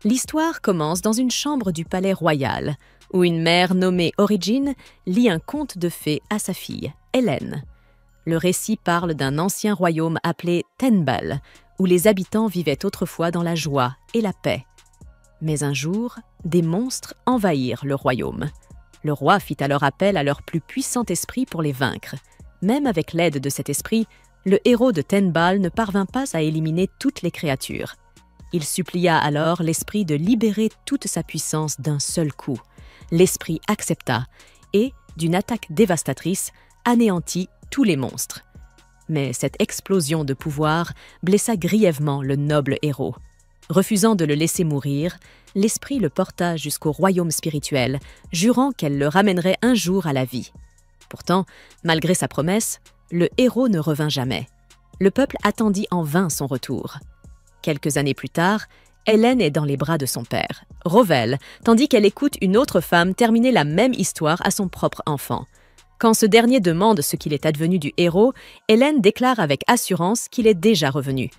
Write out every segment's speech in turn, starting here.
L'histoire commence dans une chambre du palais royal, où une mère nommée Origine lit un conte de fées à sa fille, Hélène. Le récit parle d'un ancien royaume appelé Tenbal, où les habitants vivaient autrefois dans la joie et la paix. Mais un jour, des monstres envahirent le royaume. Le roi fit alors appel à leur plus puissant esprit pour les vaincre. Même avec l'aide de cet esprit, le héros de Tenbal ne parvint pas à éliminer toutes les créatures. Il supplia alors l'esprit de libérer toute sa puissance d'un seul coup. L'esprit accepta et, d'une attaque dévastatrice, anéantit tous les monstres. Mais cette explosion de pouvoir blessa grièvement le noble héros. Refusant de le laisser mourir, l'esprit le porta jusqu'au royaume spirituel, jurant qu'elle le ramènerait un jour à la vie. Pourtant, malgré sa promesse, le héros ne revint jamais. Le peuple attendit en vain son retour. Quelques années plus tard, Hélène est dans les bras de son père, Rhovell, tandis qu'elle écoute une autre femme terminer la même histoire à son propre enfant. Quand ce dernier demande ce qu'il est advenu du héros, Hélène déclare avec assurance qu'il est déjà revenu.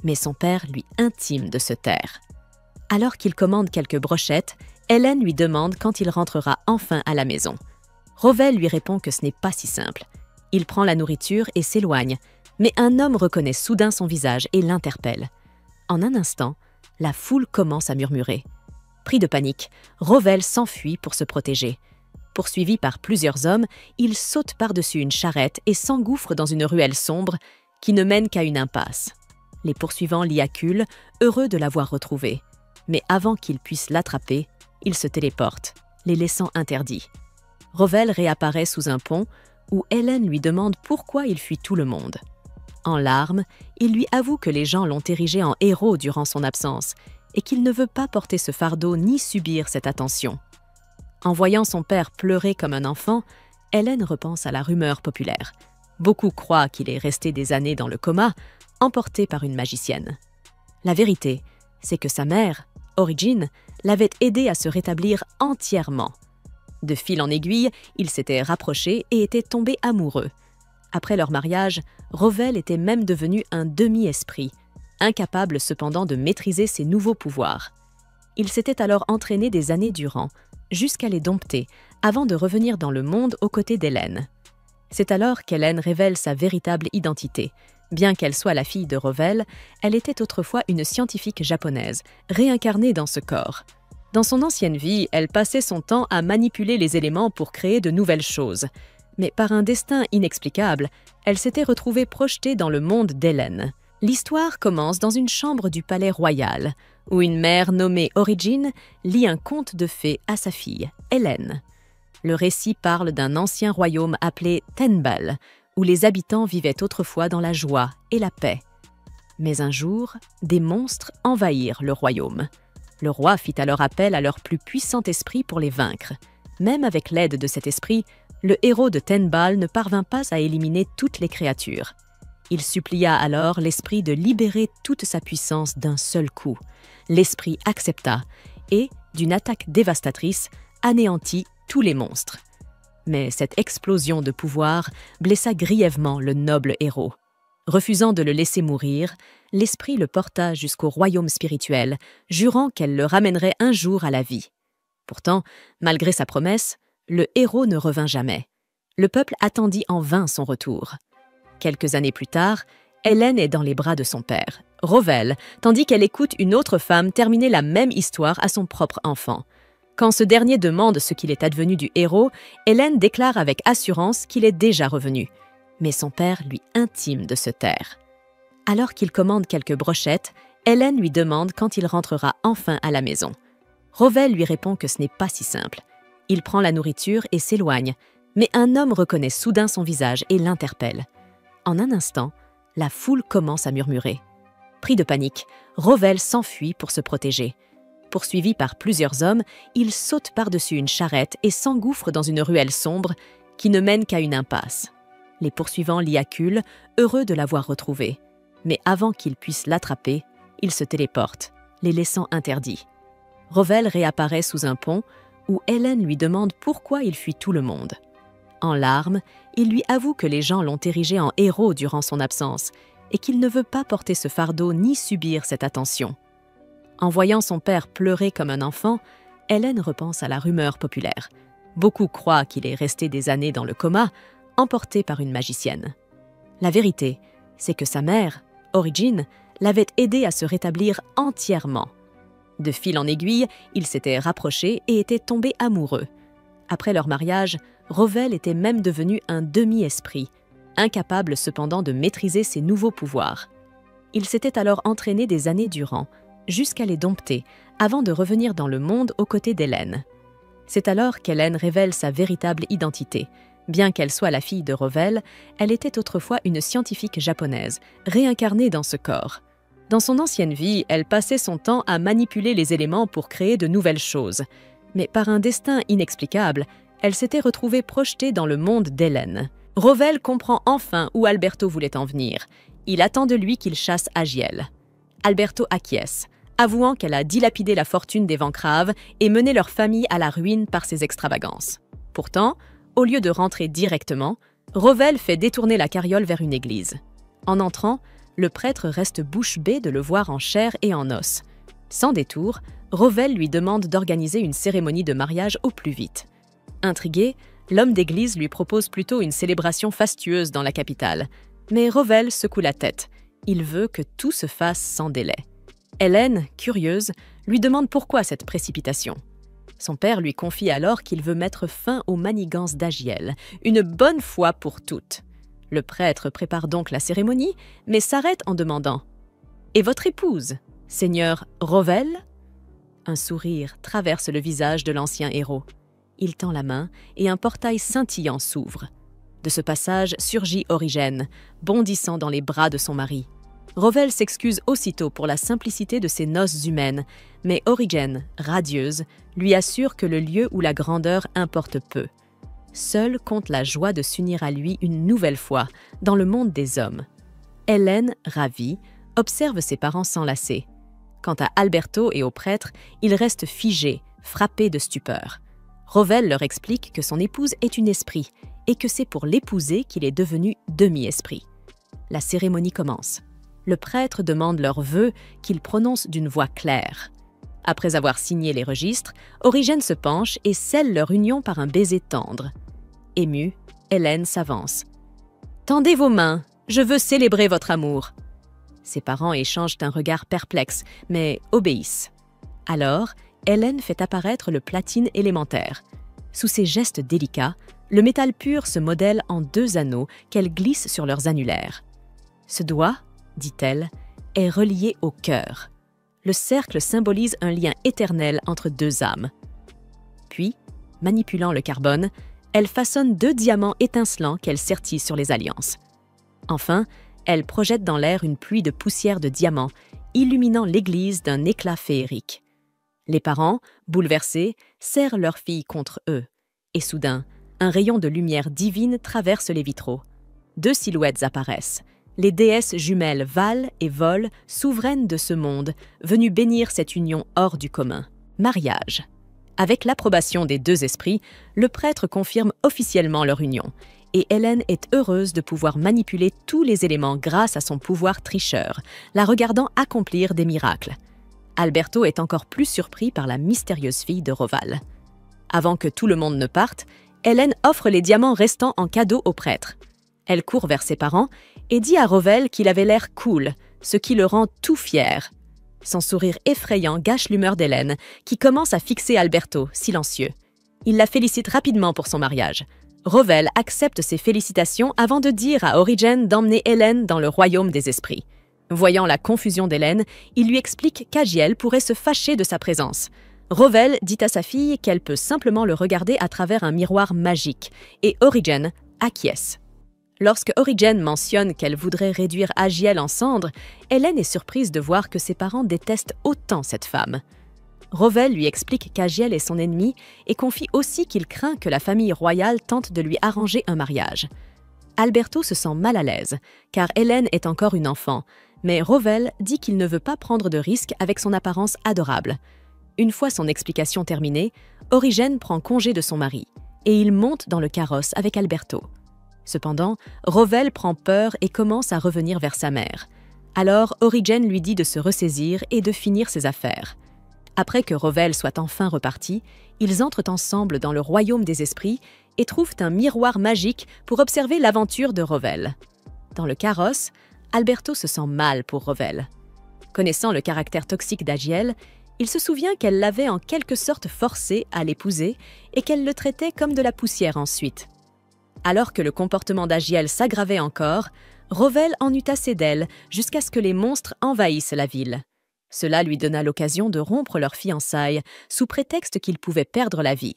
Mais son père lui intime de se taire. Alors qu'il commande quelques brochettes, Hélène lui demande quand il rentrera enfin à la maison. Rhovell lui répond que ce n'est pas si simple. Il prend la nourriture et s'éloigne, mais un homme reconnaît soudain son visage et l'interpelle. En un instant, la foule commence à murmurer. Pris de panique, Rhovell s'enfuit pour se protéger. Poursuivi par plusieurs hommes, il saute par-dessus une charrette et s'engouffre dans une ruelle sombre qui ne mène qu'à une impasse. Les poursuivants l'y acculent, heureux de l'avoir retrouvé. Mais avant qu'ils puissent l'attraper, il se téléporte, les laissant interdits. Rhovell réapparaît sous un pont où Hélène lui demande pourquoi il fuit tout le monde. En larmes, il lui avoue que les gens l'ont érigé en héros durant son absence et qu'il ne veut pas porter ce fardeau ni subir cette attention. En voyant son père pleurer comme un enfant, Hélène repense à la rumeur populaire. Beaucoup croient qu'il est resté des années dans le coma, emporté par une magicienne. La vérité, c'est que sa mère, Origine, l'avait aidé à se rétablir entièrement. De fil en aiguille, ils s'étaient rapprochés et étaient tombés amoureux. Après leur mariage, Rhovell était même devenu un demi-esprit, incapable cependant de maîtriser ses nouveaux pouvoirs. Il s'était alors entraîné des années durant, jusqu'à les dompter, avant de revenir dans le monde aux côtés d'Hélène. C'est alors qu'Hélène révèle sa véritable identité. Bien qu'elle soit la fille de Rhovell, elle était autrefois une scientifique japonaise, réincarnée dans ce corps. Dans son ancienne vie, elle passait son temps à manipuler les éléments pour créer de nouvelles choses. Mais par un destin inexplicable, elle s'était retrouvée projetée dans le monde d'Hélène. L'histoire commence dans une chambre du palais royal, où une mère nommée Origine lit un conte de fées à sa fille, Hélène. Le récit parle d'un ancien royaume appelé Tenbal, où les habitants vivaient autrefois dans la joie et la paix. Mais un jour, des monstres envahirent le royaume. Le roi fit alors appel à leur plus puissant esprit pour les vaincre. Même avec l'aide de cet esprit, le héros de Tenbal ne parvint pas à éliminer toutes les créatures. Il supplia alors l'esprit de libérer toute sa puissance d'un seul coup. L'esprit accepta et, d'une attaque dévastatrice, anéantit tous les monstres. Mais cette explosion de pouvoir blessa grièvement le noble héros. Refusant de le laisser mourir, l'esprit le porta jusqu'au royaume spirituel, jurant qu'elle le ramènerait un jour à la vie. Pourtant, malgré sa promesse, le héros ne revint jamais. Le peuple attendit en vain son retour. Quelques années plus tard, Hélène est dans les bras de son père, Rhovell, tandis qu'elle écoute une autre femme terminer la même histoire à son propre enfant. Quand ce dernier demande ce qu'il est advenu du héros, Hélène déclare avec assurance qu'il est déjà revenu. Mais son père lui intime de se taire. Alors qu'il commande quelques brochettes, Hélène lui demande quand il rentrera enfin à la maison. Rhovell lui répond que ce n'est pas si simple. Il prend la nourriture et s'éloigne, mais un homme reconnaît soudain son visage et l'interpelle. En un instant, la foule commence à murmurer. Pris de panique, Rhovell s'enfuit pour se protéger. Poursuivi par plusieurs hommes, il saute par-dessus une charrette et s'engouffre dans une ruelle sombre qui ne mène qu'à une impasse. Les poursuivants l'y acculent, heureux de l'avoir retrouvé. Mais avant qu'ils puissent l'attraper, il se téléporte, les laissant interdits. Rhovell réapparaît sous un pont où Hélène lui demande pourquoi il fuit tout le monde. En larmes, il lui avoue que les gens l'ont érigé en héros durant son absence et qu'il ne veut pas porter ce fardeau ni subir cette attention. En voyant son père pleurer comme un enfant, Hélène repense à la rumeur populaire. Beaucoup croient qu'il est resté des années dans le coma, emporté par une magicienne. La vérité, c'est que sa mère, Origine, l'avait aidé à se rétablir entièrement. De fil en aiguille, ils s'étaient rapprochés et étaient tombés amoureux. Après leur mariage, Rowell était même devenu un demi-esprit, incapable cependant de maîtriser ses nouveaux pouvoirs. Il s'était alors entraîné des années durant, jusqu'à les dompter, avant de revenir dans le monde aux côtés d'Hélène. C'est alors qu'Hélène révèle sa véritable identité. Bien qu'elle soit la fille de Rowell, elle était autrefois une scientifique japonaise, réincarnée dans ce corps. Dans son ancienne vie, elle passait son temps à manipuler les éléments pour créer de nouvelles choses. Mais par un destin inexplicable, elle s'était retrouvée projetée dans le monde d'Hélène. Rowell comprend enfin où Alberto voulait en venir. Il attend de lui qu'il chasse Agiel. Alberto acquiesce, avouant qu'elle a dilapidé la fortune des Vancraves et mené leur famille à la ruine par ses extravagances. Pourtant, au lieu de rentrer directement, Rowell fait détourner la carriole vers une église. En entrant, le prêtre reste bouche bée de le voir en chair et en os. Sans détour, Rowell lui demande d'organiser une cérémonie de mariage au plus vite. Intrigué, l'homme d'église lui propose plutôt une célébration fastueuse dans la capitale. Mais Rowell secoue la tête. Il veut que tout se fasse sans délai. Hélène, curieuse, lui demande pourquoi cette précipitation. Son père lui confie alors qu'il veut mettre fin aux manigances d'Agiel, une bonne fois pour toutes. Le prêtre prépare donc la cérémonie, mais s'arrête en demandant « Et votre épouse, seigneur Rowell ?» Un sourire traverse le visage de l'ancien héros. Il tend la main et un portail scintillant s'ouvre. De ce passage surgit Origène, bondissant dans les bras de son mari. Rowell s'excuse aussitôt pour la simplicité de ses noces humaines, mais Origène, radieuse, lui assure que le lieu ou la grandeur importe peu. Seule compte la joie de s'unir à lui une nouvelle fois dans le monde des hommes. Hélène, ravie, observe ses parents s'enlacer. Quant à Alberto et au prêtre, ils restent figés, frappés de stupeur. Rowell leur explique que son épouse est une esprit et que c'est pour l'épouser qu'il est devenu demi-esprit. La cérémonie commence. Le prêtre demande leurs vœux qu'ils prononcent d'une voix claire. Après avoir signé les registres, Origène se penche et scelle leur union par un baiser tendre. Émue, Hélène s'avance. « Tendez vos mains, je veux célébrer votre amour. » Ses parents échangent un regard perplexe, mais obéissent. Alors, Hélène fait apparaître le platine élémentaire. Sous ses gestes délicats, le métal pur se modèle en 2 anneaux qu'elle glisse sur leurs annulaires. Ce doigt, dit-elle, est relié au cœur. Le cercle symbolise un lien éternel entre 2 âmes. Puis, manipulant le carbone, elle façonne 2 diamants étincelants qu'elle sertit sur les alliances. Enfin, elle projette dans l'air une pluie de poussière de diamants, illuminant l'église d'un éclat féerique. Les parents, bouleversés, serrent leur fille contre eux. Et soudain, un rayon de lumière divine traverse les vitraux. 2 silhouettes apparaissent. Les déesses jumelles Val et Vol, souveraines de ce monde, venues bénir cette union hors du commun. Mariage. Avec l'approbation des 2 esprits, le prêtre confirme officiellement leur union, et Hélène est heureuse de pouvoir manipuler tous les éléments grâce à son pouvoir tricheur, la regardant accomplir des miracles. Alberto est encore plus surpris par la mystérieuse fille de Rowell. Avant que tout le monde ne parte, Hélène offre les diamants restants en cadeau au prêtre. Elle court vers ses parents et dit à Rowell qu'il avait l'air cool, ce qui le rend tout fier. Son sourire effrayant gâche l'humeur d'Hélène, qui commence à fixer Alberto, silencieux. Il la félicite rapidement pour son mariage. Rowell accepte ses félicitations avant de dire à Origène d'emmener Hélène dans le royaume des esprits. Voyant la confusion d'Hélène, il lui explique qu'Agiel pourrait se fâcher de sa présence. Rowell dit à sa fille qu'elle peut simplement le regarder à travers un miroir magique, et Origène acquiesce. Lorsque Origène mentionne qu'elle voudrait réduire Agiel en cendres, Hélène est surprise de voir que ses parents détestent autant cette femme. Rowell lui explique qu'Agiel est son ennemi et confie aussi qu'il craint que la famille royale tente de lui arranger un mariage. Alberto se sent mal à l'aise, car Hélène est encore une enfant, mais Rowell dit qu'il ne veut pas prendre de risques avec son apparence adorable. Une fois son explication terminée, Origène prend congé de son mari, et il monte dans le carrosse avec Alberto. Cependant, Rowell prend peur et commence à revenir vers sa mère. Alors Origen lui dit de se ressaisir et de finir ses affaires. Après que Rhovell soit enfin reparti, ils entrent ensemble dans le royaume des esprits et trouvent un miroir magique pour observer l'aventure de Rhovell. Dans le carrosse, Alberto se sent mal pour Rhovell. Connaissant le caractère toxique d'Agiel, il se souvient qu'elle l'avait en quelque sorte forcé à l'épouser et qu'elle le traitait comme de la poussière ensuite. Alors que le comportement d'Agiel s'aggravait encore, Rhovell en eut assez d'elle jusqu'à ce que les monstres envahissent la ville. Cela lui donna l'occasion de rompre leur fiançailles sous prétexte qu'il pouvait perdre la vie.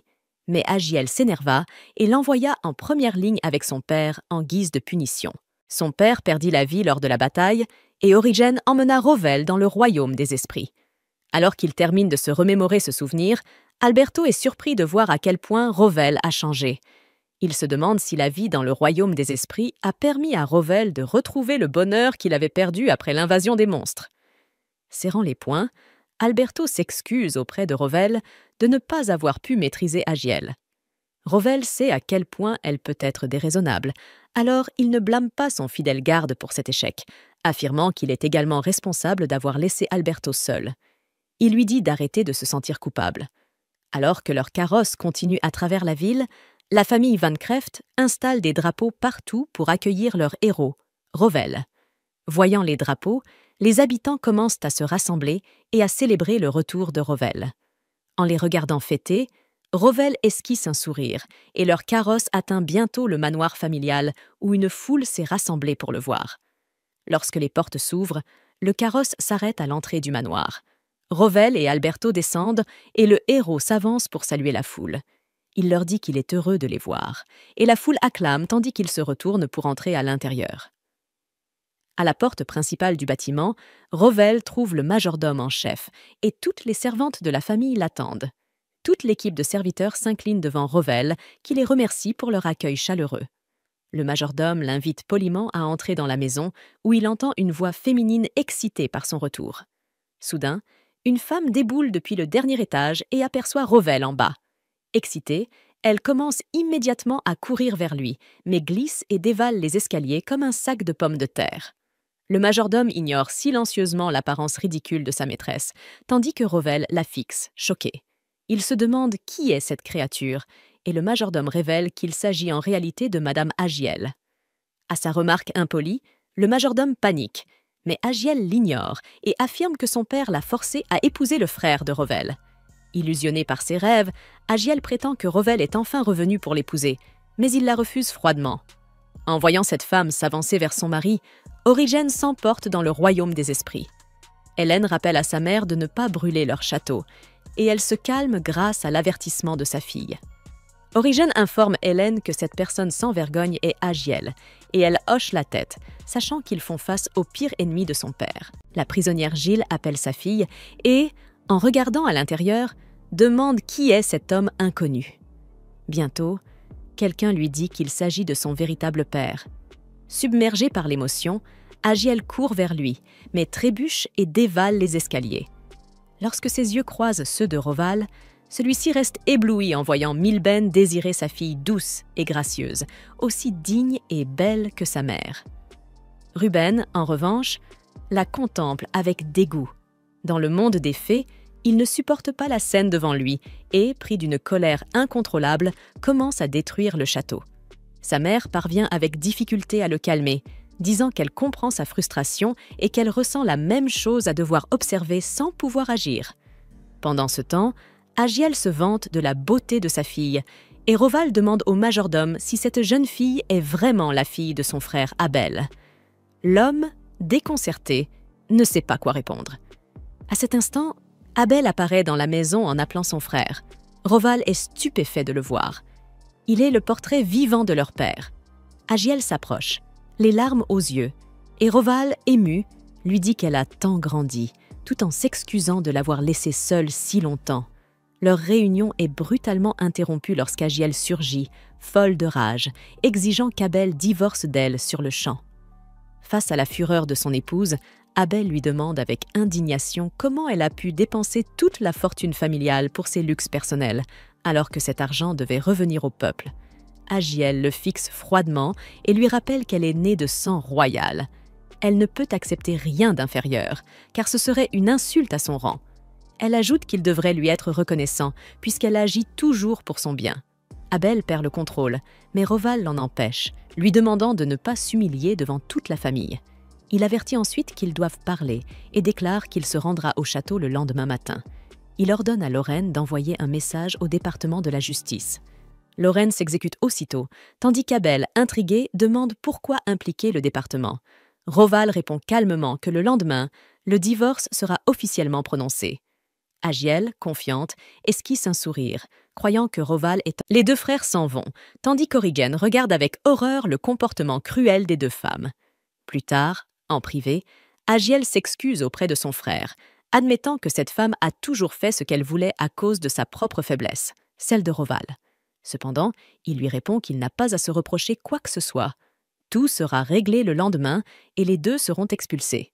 Mais Agiel s'énerva et l'envoya en première ligne avec son père en guise de punition. Son père perdit la vie lors de la bataille et Origen emmena Rhovell dans le royaume des esprits. Alors qu'il termine de se remémorer ce souvenir, Alberto est surpris de voir à quel point Rhovell a changé. Il se demande si la vie dans le royaume des esprits a permis à Rhovell de retrouver le bonheur qu'il avait perdu après l'invasion des monstres. Serrant les poings, Alberto s'excuse auprès de Rhovell de ne pas avoir pu maîtriser Agiel. Rhovell sait à quel point elle peut être déraisonnable, alors il ne blâme pas son fidèle garde pour cet échec, affirmant qu'il est également responsable d'avoir laissé Alberto seul. Il lui dit d'arrêter de se sentir coupable. Alors que leur carrosse continue à travers la ville, la famille Van Kreft installe des drapeaux partout pour accueillir leur héros, Rhovell. Voyant les drapeaux, les habitants commencent à se rassembler et à célébrer le retour de Rhovell. En les regardant fêter, Rhovell esquisse un sourire et leur carrosse atteint bientôt le manoir familial où une foule s'est rassemblée pour le voir. Lorsque les portes s'ouvrent, le carrosse s'arrête à l'entrée du manoir. Rhovell et Alberto descendent et le héros s'avance pour saluer la foule. Il leur dit qu'il est heureux de les voir, et la foule acclame tandis qu'il se retourne pour entrer à l'intérieur. À la porte principale du bâtiment, Rhovell trouve le majordome en chef, et toutes les servantes de la famille l'attendent. Toute l'équipe de serviteurs s'incline devant Rhovell, qui les remercie pour leur accueil chaleureux. Le majordome l'invite poliment à entrer dans la maison, où il entend une voix féminine excitée par son retour. Soudain, une femme déboule depuis le dernier étage et aperçoit Rhovell en bas. Excitée, elle commence immédiatement à courir vers lui, mais glisse et dévale les escaliers comme un sac de pommes de terre. Le majordome ignore silencieusement l'apparence ridicule de sa maîtresse, tandis que Rhovell la fixe, choqué. Il se demande qui est cette créature, et le majordome révèle qu'il s'agit en réalité de Madame Agiel. À sa remarque impolie, le majordome panique, mais Agiel l'ignore et affirme que son père l'a forcé à épouser le frère de Rhovell. Illusionné par ses rêves, Agiel prétend que Rhovell est enfin revenu pour l'épouser, mais il la refuse froidement. En voyant cette femme s'avancer vers son mari, Origen s'emporte dans le royaume des esprits. Hélène rappelle à sa mère de ne pas brûler leur château, et elle se calme grâce à l'avertissement de sa fille. Origen informe Hélène que cette personne sans vergogne est Agiel, et elle hoche la tête, sachant qu'ils font face au pire ennemi de son père. La prisonnière Gilles appelle sa fille et, en regardant à l'intérieur, demande qui est cet homme inconnu. Bientôt, quelqu'un lui dit qu'il s'agit de son véritable père. Submergé par l'émotion, Agiel court vers lui, mais trébuche et dévale les escaliers. Lorsque ses yeux croisent ceux de Rhovell, celui-ci reste ébloui en voyant Milben désirer sa fille douce et gracieuse, aussi digne et belle que sa mère. Ruben, en revanche, la contemple avec dégoût. Dans le monde des fées, il ne supporte pas la scène devant lui et, pris d'une colère incontrôlable, commence à détruire le château. Sa mère parvient avec difficulté à le calmer, disant qu'elle comprend sa frustration et qu'elle ressent la même chose à devoir observer sans pouvoir agir. Pendant ce temps, Agiel se vante de la beauté de sa fille et Rhovell demande au majordome si cette jeune fille est vraiment la fille de son frère Abel. L'homme, déconcerté, ne sait pas quoi répondre. À cet instant, Abel apparaît dans la maison en appelant son frère. Rhovell est stupéfait de le voir. Il est le portrait vivant de leur père. Agiel s'approche, les larmes aux yeux, et Rhovell, ému, lui dit qu'elle a tant grandi, tout en s'excusant de l'avoir laissée seule si longtemps. Leur réunion est brutalement interrompue lorsqu'Agiel surgit, folle de rage, exigeant qu'Abel divorce d'elle sur le champ. Face à la fureur de son épouse, Abel lui demande avec indignation comment elle a pu dépenser toute la fortune familiale pour ses luxes personnels, alors que cet argent devait revenir au peuple. Agiel le fixe froidement et lui rappelle qu'elle est née de sang royal. Elle ne peut accepter rien d'inférieur, car ce serait une insulte à son rang. Elle ajoute qu'il devrait lui être reconnaissant, puisqu'elle agit toujours pour son bien. Abel perd le contrôle, mais Roval l'en empêche, lui demandant de ne pas s'humilier devant toute la famille. Il avertit ensuite qu'ils doivent parler et déclare qu'il se rendra au château le lendemain matin. Il ordonne à Lorraine d'envoyer un message au département de la justice. Lorraine s'exécute aussitôt, tandis qu'Abel, intrigué, demande pourquoi impliquer le département. Roval répond calmement que le lendemain, le divorce sera officiellement prononcé. Agiel, confiante, esquisse un sourire, croyant que Roval est... Les deux frères s'en vont, tandis qu'Origen regarde avec horreur le comportement cruel des deux femmes. Plus tard, en privé, Agiel s'excuse auprès de son frère, admettant que cette femme a toujours fait ce qu'elle voulait à cause de sa propre faiblesse, celle de Roval. Cependant, il lui répond qu'il n'a pas à se reprocher quoi que ce soit. Tout sera réglé le lendemain et les deux seront expulsés.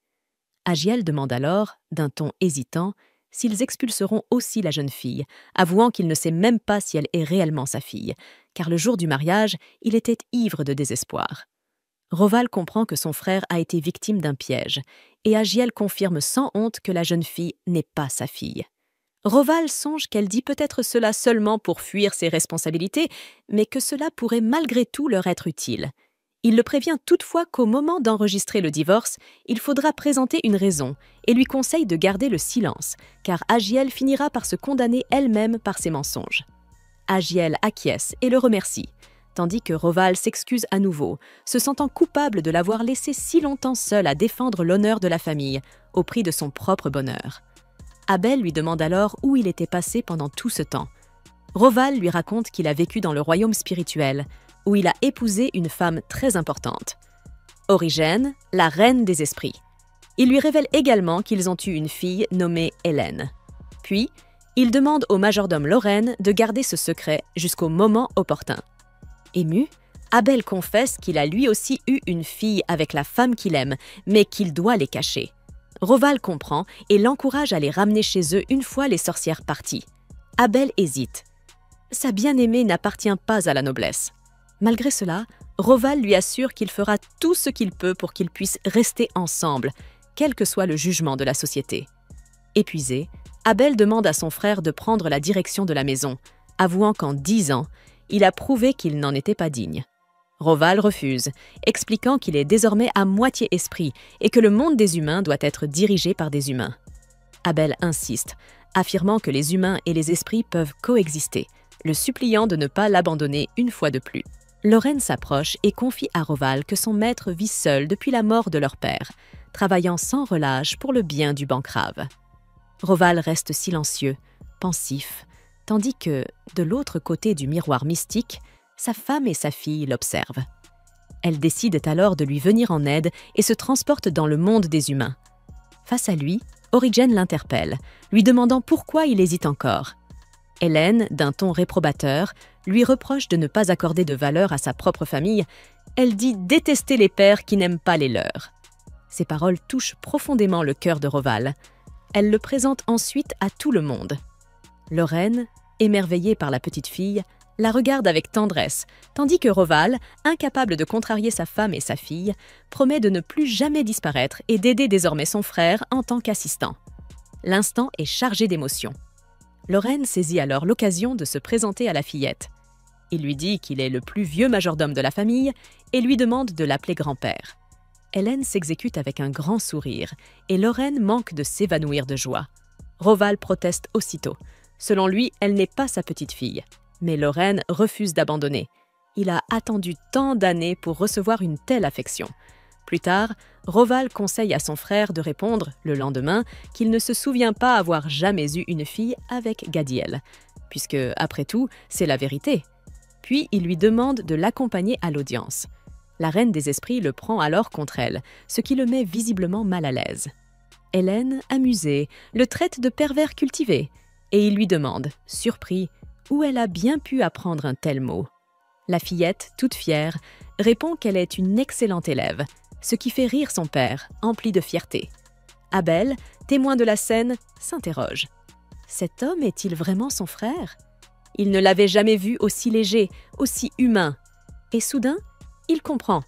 Agiel demande alors, d'un ton hésitant, s'ils expulseront aussi la jeune fille, avouant qu'il ne sait même pas si elle est réellement sa fille, car le jour du mariage, il était ivre de désespoir. Roval comprend que son frère a été victime d'un piège, et Agiel confirme sans honte que la jeune fille n'est pas sa fille. Roval songe qu'elle dit peut-être cela seulement pour fuir ses responsabilités, mais que cela pourrait malgré tout leur être utile. Il le prévient toutefois qu'au moment d'enregistrer le divorce, il faudra présenter une raison et lui conseille de garder le silence, car Agiel finira par se condamner elle-même par ses mensonges. Agiel acquiesce et le remercie, tandis que Roval s'excuse à nouveau, se sentant coupable de l'avoir laissé si longtemps seul à défendre l'honneur de la famille, au prix de son propre bonheur. Abel lui demande alors où il était passé pendant tout ce temps. Roval lui raconte qu'il a vécu dans le royaume spirituel, où il a épousé une femme très importante. Origène, la reine des esprits. Il lui révèle également qu'ils ont eu une fille nommée Hélène. Puis, il demande au majordome Lorraine de garder ce secret jusqu'au moment opportun. Ému, Abel confesse qu'il a lui aussi eu une fille avec la femme qu'il aime, mais qu'il doit les cacher. Roval comprend et l'encourage à les ramener chez eux une fois les sorcières parties. Abel hésite. Sa bien-aimée n'appartient pas à la noblesse. Malgré cela, Roval lui assure qu'il fera tout ce qu'il peut pour qu'ils puissent rester ensemble, quel que soit le jugement de la société. Épuisé, Abel demande à son frère de prendre la direction de la maison, avouant qu'en 10 ans, il a prouvé qu'il n'en était pas digne. Roval refuse, expliquant qu'il est désormais à moitié esprit et que le monde des humains doit être dirigé par des humains. Abel insiste, affirmant que les humains et les esprits peuvent coexister, le suppliant de ne pas l'abandonner une fois de plus. Lorraine s'approche et confie à Roval que son maître vit seul depuis la mort de leur père, travaillant sans relâche pour le bien du Bancrave. Roval reste silencieux, pensif, tandis que, de l'autre côté du miroir mystique, sa femme et sa fille l'observent. Elles décident alors de lui venir en aide et se transportent dans le monde des humains. Face à lui, Origen l'interpelle, lui demandant pourquoi il hésite encore. Hélène, d'un ton réprobateur, lui reproche de ne pas accorder de valeur à sa propre famille. Elle dit détester les pères qui n'aiment pas les leurs. Ces paroles touchent profondément le cœur de Roval. Elle le présente ensuite à tout le monde. Lorraine, émerveillée par la petite fille, la regarde avec tendresse, tandis que Roval, incapable de contrarier sa femme et sa fille, promet de ne plus jamais disparaître et d'aider désormais son frère en tant qu'assistant. L'instant est chargé d'émotions. Lorraine saisit alors l'occasion de se présenter à la fillette. Il lui dit qu'il est le plus vieux majordome de la famille et lui demande de l'appeler grand-père. Hélène s'exécute avec un grand sourire et Lorraine manque de s'évanouir de joie. Roval proteste aussitôt. Selon lui, elle n'est pas sa petite fille. Mais Lorraine refuse d'abandonner. Il a attendu tant d'années pour recevoir une telle affection. Plus tard, Roval conseille à son frère de répondre, le lendemain, qu'il ne se souvient pas avoir jamais eu une fille avec Gadiel, puisque, après tout, c'est la vérité. Puis il lui demande de l'accompagner à l'audience. La reine des esprits le prend alors contre elle, ce qui le met visiblement mal à l'aise. Hélène, amusée, le traite de pervers cultivé, et il lui demande, surpris, où elle a bien pu apprendre un tel mot. La fillette, toute fière, répond qu'elle est une excellente élève, ce qui fait rire son père, empli de fierté. Abel, témoin de la scène, s'interroge. Cet homme est-il vraiment son frère ? Il ne l'avait jamais vu aussi léger, aussi humain. Et soudain, il comprend.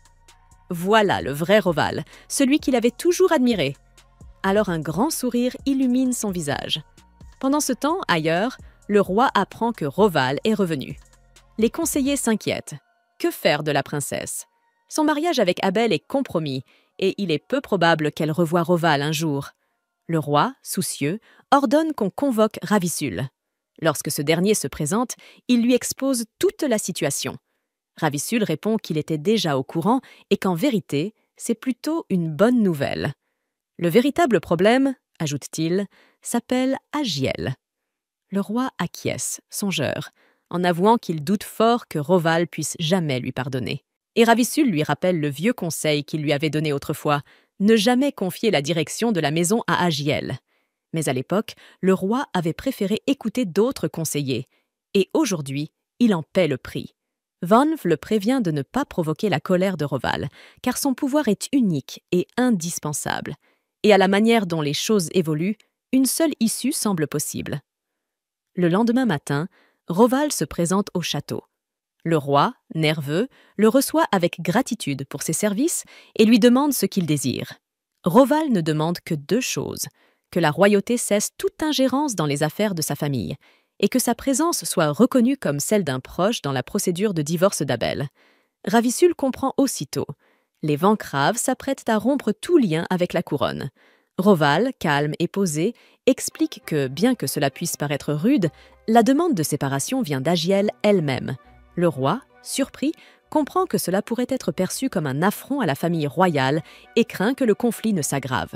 Voilà le vrai Roval, celui qu'il avait toujours admiré. Alors un grand sourire illumine son visage. Pendant ce temps, ailleurs, le roi apprend que Roval est revenu. Les conseillers s'inquiètent. Que faire de la princesse? Son mariage avec Abel est compromis et il est peu probable qu'elle revoie Roval un jour. Le roi, soucieux, ordonne qu'on convoque Ravissul. Lorsque ce dernier se présente, il lui expose toute la situation. Ravissul répond qu'il était déjà au courant et qu'en vérité, c'est plutôt une bonne nouvelle. Le véritable problème, ajoute-t-il, s'appelle Agiel. Le roi acquiesce, songeur, en avouant qu'il doute fort que Roval puisse jamais lui pardonner. Et Ravissul lui rappelle le vieux conseil qu'il lui avait donné autrefois, ne jamais confier la direction de la maison à Agiel. Mais à l'époque, le roi avait préféré écouter d'autres conseillers, et aujourd'hui, il en paie le prix. Vonf le prévient de ne pas provoquer la colère de Roval, car son pouvoir est unique et indispensable. Et à la manière dont les choses évoluent, une seule issue semble possible. Le lendemain matin, Roval se présente au château. Le roi, nerveux, le reçoit avec gratitude pour ses services et lui demande ce qu'il désire. Roval ne demande que 2 choses, que la royauté cesse toute ingérence dans les affaires de sa famille, et que sa présence soit reconnue comme celle d'un proche dans la procédure de divorce d'Abel. Ravissul comprend aussitôt. Les Vancraves s'apprêtent à rompre tout lien avec la couronne. Roval, calme et posé, explique que, bien que cela puisse paraître rude, la demande de séparation vient d'Agiel elle-même. Le roi, surpris, comprend que cela pourrait être perçu comme un affront à la famille royale et craint que le conflit ne s'aggrave.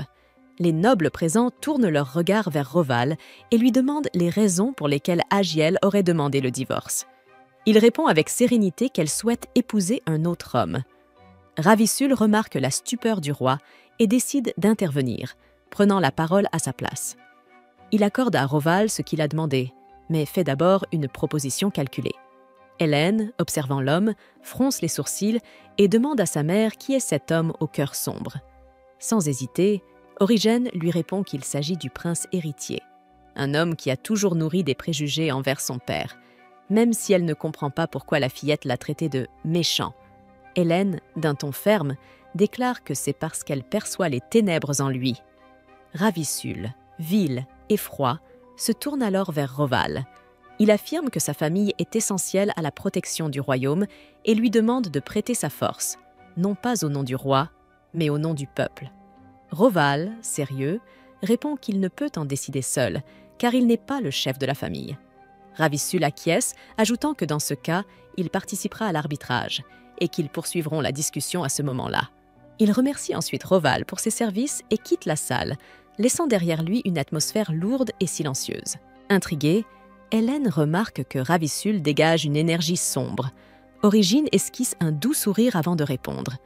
Les nobles présents tournent leur regard vers Roval et lui demandent les raisons pour lesquelles Agiel aurait demandé le divorce. Il répond avec sérénité qu'elle souhaite épouser un autre homme. Ravissul remarque la stupeur du roi et décide d'intervenir, prenant la parole à sa place. Il accorde à Roval ce qu'il a demandé, mais fait d'abord une proposition calculée. Hélène, observant l'homme, fronce les sourcils et demande à sa mère qui est cet homme au cœur sombre. Sans hésiter, Origène lui répond qu'il s'agit du prince héritier, un homme qui a toujours nourri des préjugés envers son père, même si elle ne comprend pas pourquoi la fillette l'a traité de « méchant ». Hélène, d'un ton ferme, déclare que c'est parce qu'elle perçoit les ténèbres en lui. Ravissul, vil et froid, se tourne alors vers Roval. Il affirme que sa famille est essentielle à la protection du royaume et lui demande de prêter sa force, non pas au nom du roi, mais au nom du peuple. Roval, sérieux, répond qu'il ne peut en décider seul, car il n'est pas le chef de la famille. Ravissul acquiesce, ajoutant que dans ce cas, il participera à l'arbitrage et qu'ils poursuivront la discussion à ce moment-là. Il remercie ensuite Roval pour ses services et quitte la salle, laissant derrière lui une atmosphère lourde et silencieuse. Intriguée, Hélène remarque que Ravissul dégage une énergie sombre. Origine esquisse un doux sourire avant de répondre.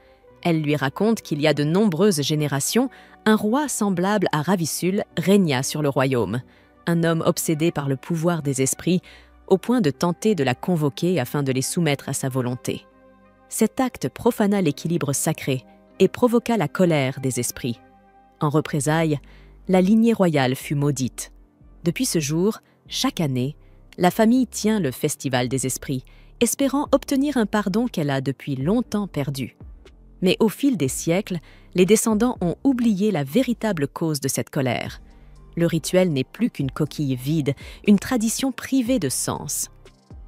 Elle lui raconte qu'il y a de nombreuses générations, un roi semblable à Ravissul régna sur le royaume, un homme obsédé par le pouvoir des esprits, au point de tenter de la convoquer afin de les soumettre à sa volonté. Cet acte profana l'équilibre sacré et provoqua la colère des esprits. En représailles, la lignée royale fut maudite. Depuis ce jour, chaque année, la famille tient le Festival des Esprits, espérant obtenir un pardon qu'elle a depuis longtemps perdu. Mais au fil des siècles, les descendants ont oublié la véritable cause de cette colère. Le rituel n'est plus qu'une coquille vide, une tradition privée de sens.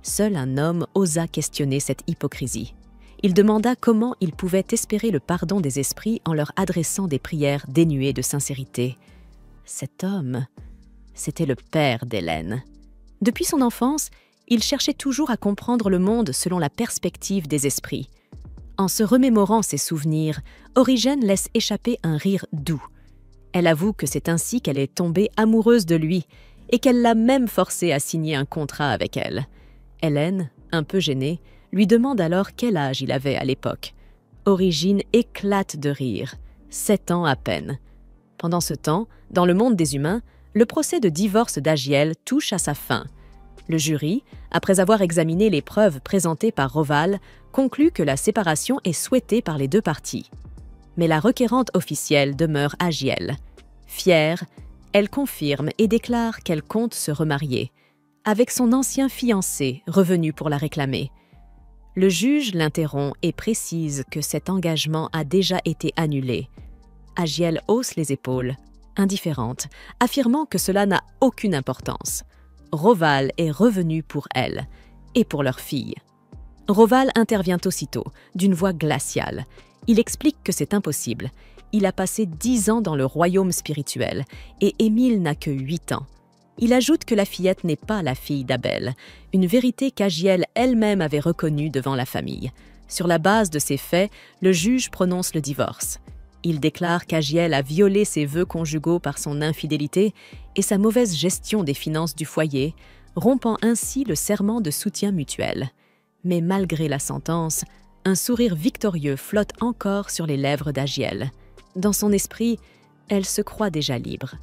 Seul un homme osa questionner cette hypocrisie. Il demanda comment ils pouvaient espérer le pardon des esprits en leur adressant des prières dénuées de sincérité. Cet homme, c'était le père d'Hélène. Depuis son enfance, il cherchait toujours à comprendre le monde selon la perspective des esprits. En se remémorant ses souvenirs, Origène laisse échapper un rire doux. Elle avoue que c'est ainsi qu'elle est tombée amoureuse de lui et qu'elle l'a même forcé à signer un contrat avec elle. Hélène, un peu gênée, lui demande alors quel âge il avait à l'époque. Origine éclate de rire, 7 ans à peine. Pendant ce temps, dans le monde des humains, le procès de divorce d'Agiel touche à sa fin. Le jury, après avoir examiné les preuves présentées par Roval, conclut que la séparation est souhaitée par les 2 parties. Mais la requérante officielle demeure Agiel. Fière, elle confirme et déclare qu'elle compte se remarier, avec son ancien fiancé revenu pour la réclamer. Le juge l'interrompt et précise que cet engagement a déjà été annulé. Agiel hausse les épaules, indifférente, affirmant que cela n'a aucune importance. Roval est revenu pour elle et pour leur fille. Roval intervient aussitôt, d'une voix glaciale. Il explique que c'est impossible. Il a passé 10 ans dans le royaume spirituel et Émile n'a que 8 ans. Il ajoute que la fillette n'est pas la fille d'Abel, une vérité qu'Agiel elle-même avait reconnue devant la famille. Sur la base de ces faits, le juge prononce le divorce. Il déclare qu'Agiel a violé ses vœux conjugaux par son infidélité et sa mauvaise gestion des finances du foyer, rompant ainsi le serment de soutien mutuel. Mais malgré la sentence, un sourire victorieux flotte encore sur les lèvres d'Agiel. Dans son esprit, elle se croit déjà libre,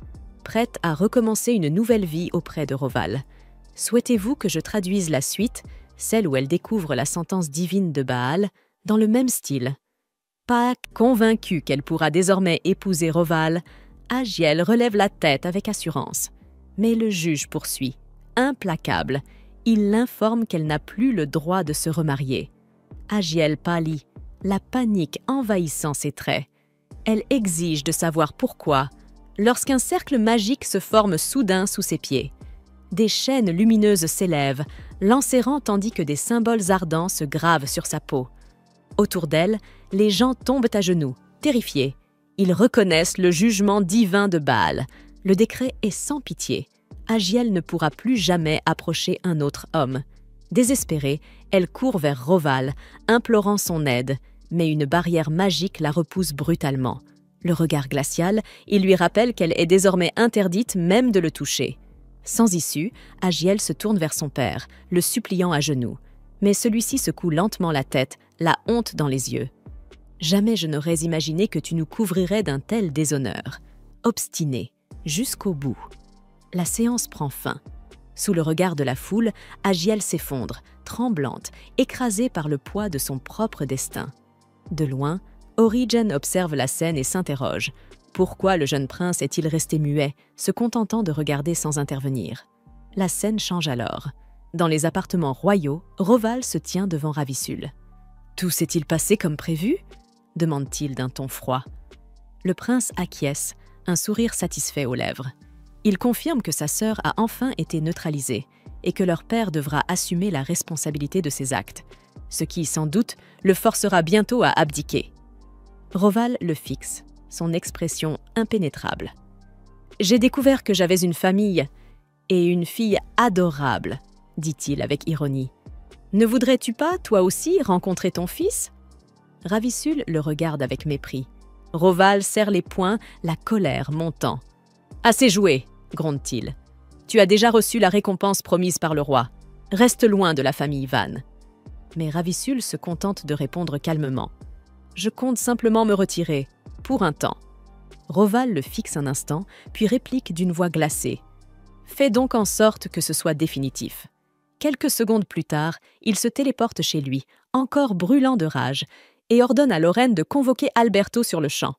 prête à recommencer une nouvelle vie auprès de Roval. Souhaitez-vous que je traduise la suite, celle où elle découvre la sentence divine de Baal, dans le même style? Pas convaincue qu'elle pourra désormais épouser Roval, Agiel relève la tête avec assurance. Mais le juge poursuit, implacable. Il l'informe qu'elle n'a plus le droit de se remarier. Agiel pâlit, la panique envahissant ses traits. Elle exige de savoir pourquoi, lorsqu'un cercle magique se forme soudain sous ses pieds. Des chaînes lumineuses s'élèvent, l'enserrant tandis que des symboles ardents se gravent sur sa peau. Autour d'elle, les gens tombent à genoux, terrifiés. Ils reconnaissent le jugement divin de Baal. Le décret est sans pitié. Agiel ne pourra plus jamais approcher un autre homme. Désespérée, elle court vers Roval, implorant son aide, mais une barrière magique la repousse brutalement. Le regard glacial, il lui rappelle qu'elle est désormais interdite même de le toucher. Sans issue, Agiel se tourne vers son père, le suppliant à genoux. Mais celui-ci secoue lentement la tête, la honte dans les yeux. « Jamais je n'aurais imaginé que tu nous couvrirais d'un tel déshonneur. » Obstiné, jusqu'au bout. La séance prend fin. Sous le regard de la foule, Agiel s'effondre, tremblante, écrasée par le poids de son propre destin. De loin, Origen observe la scène et s'interroge. Pourquoi le jeune prince est-il resté muet, se contentant de regarder sans intervenir? La scène change alors. Dans les appartements royaux, Roval se tient devant Ravissule. « Tout s'est-il passé comme prévu ?» demande-t-il d'un ton froid. Le prince acquiesce, un sourire satisfait aux lèvres. Il confirme que sa sœur a enfin été neutralisée et que leur père devra assumer la responsabilité de ses actes, ce qui, sans doute, le forcera bientôt à abdiquer. Roval le fixe, son expression impénétrable. « J'ai découvert que j'avais une famille et une fille adorable, » dit-il avec ironie. « Ne voudrais-tu pas, toi aussi, rencontrer ton fils ?» Ravissule le regarde avec mépris. Roval serre les poings, la colère montant. « Assez joué !» gronde-t-il. « Tu as déjà reçu la récompense promise par le roi. Reste loin de la famille Van. » Mais Ravissule se contente de répondre calmement. « Je compte simplement me retirer, pour un temps. » Roval le fixe un instant, puis réplique d'une voix glacée. « Fais donc en sorte que ce soit définitif. » Quelques secondes plus tard, il se téléporte chez lui, encore brûlant de rage, et ordonne à Lorraine de convoquer Alberto sur le champ.